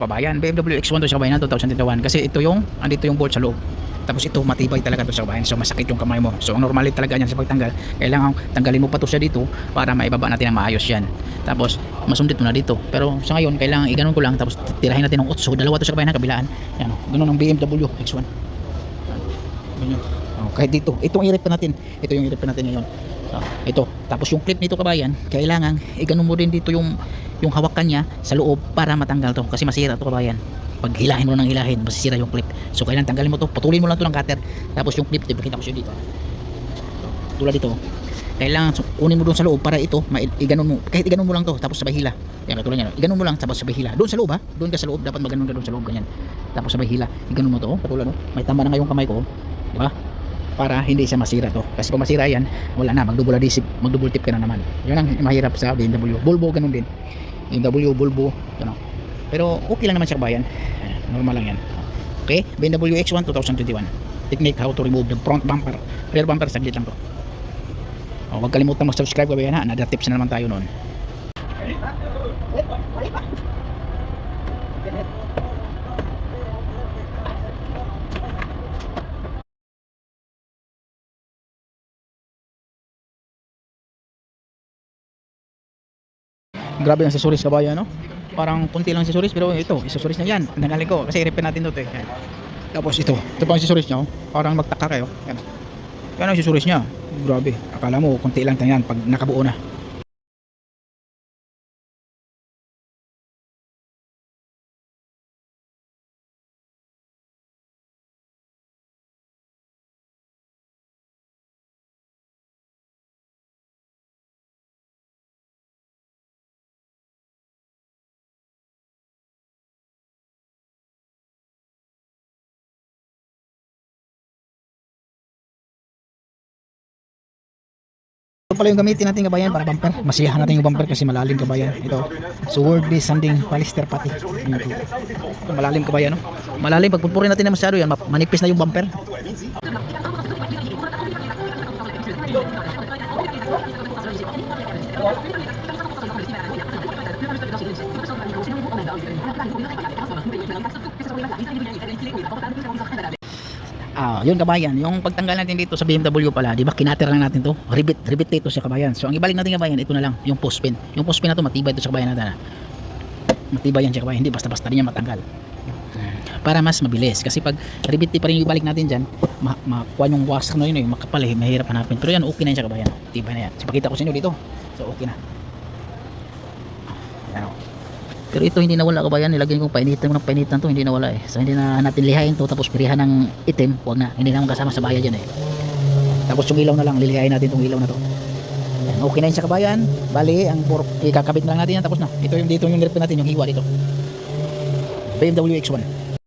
Kabayan, BMW X1 to sa kabayan 2021 kasi ito yung andito yung bolt sa loob. Tapos ito matibay talaga to sa kabayan. So masakit yung kamay mo. So ang normality talaga niyan sa pagtanggal, kailangan tanggalin mo pa to siya dito para maibaba natin ang maayos yan. Tapos masundit mo na dito. Pero sa ngayon kailangan iganon ko lang tapos tirahin natin ng 8. So dalawa to sa kabayan na kabilaan. Yan, ganun ang BMW X1. Ganyan. Oh, kahit dito, itong i-rip natin. Ito yung i-rip natin ngayon. Ito. Tapos yung clip nito kabayan, kailangan iganon mo din dito yung hawakan niya sa loob para matanggal to kasi masira to kabayan. Pag hilahin mo nang hilahin, masisira yung clip. So kailangan tanggalin mo to, putulin mo lang to ng cutter. Tapos yung clip, ipakita ko siya dito. Tulad dito. Kailangan kunin mo doon sa loob para ito, iganon mo. Kahit iganon mo lang to, tapos sabay hila. Yan katulad niyan. Iganon mo lang tapos sabay hila. Doon sa loob ha. Doon ka sa loob, dapat maganon ka doon sa loob ganyan. Tapos sabay hila. Iganon mo to, katulad no. May tama na ngayong kamay ko, di ba? Para hindi siya masira to. Kasi kung masira yan, wala na, magdouble adhesive, magdouble tip ka na naman. Yun ang mahirap sa BMW. Volvo ganun din. BMW, Volvo, ano. Pero okay lang naman siya kabayan. Normal lang yan. Okay, BMW X1 2021. Technique how to remove the front bumper. Rear bumper, saglit lang to. Huwag kalimutan mag-subscribe kabayan ha. Another tips na naman tayo noon. Grabe ang accessories kabayan no. Parang kunti lang accessories pero ito, accessories na yan. Nagaling ko kasi i-repair natin to yan. Tapos ito pang accessories niya oh. Parang magtaka kayo. Yan. Yan ang accessories niya. Grabe. Akala mo kunti lang yan pag nakabuo na. Ito pala yung gamitin natin kabayan para bumper. Masiyahan natin yung bumper kasi malalim kabayan. Ito. Swordly sanding polyester pati. Ito malalim kabayan no. Malalim pag pupuri natin na masyado yan, manipis na yung bumper. Yun kabayan, yung pagtanggal natin dito sa BMW pala, di ba kinater lang natin to, ribit dito sa kabayan. So ang ibalik natin kabayan, ito na lang, yung post pin. Yung post pin na to matibay ito sa kabayan natin. Matibay yan sa kabayan, hindi basta-basta niya matanggal. Para mas mabilis, kasi pag ribit pa rin yung ibalik natin dyan, makuha yung wasak na yun, makapal mahirap hanapin. Pero yan, okay na yan sa kabayan, tibay na yan. So pakita ko sa inyo dito, so okay na. Yan o. Pero ito hindi nawala kabayan, nilagyan kong painitan to, hindi nawala so hindi na natin lihain to tapos pirihan ng itim, huwag na, hindi naman kasama sa bayad yan tapos yung ilaw na lang, lilihain natin itong ilaw na to. Yan, okay na yun sa kabayan. Bali, ikakabit na lang natin yan tapos na. Ito yung dito yung nirepin natin, yung hiwa dito BMW X1.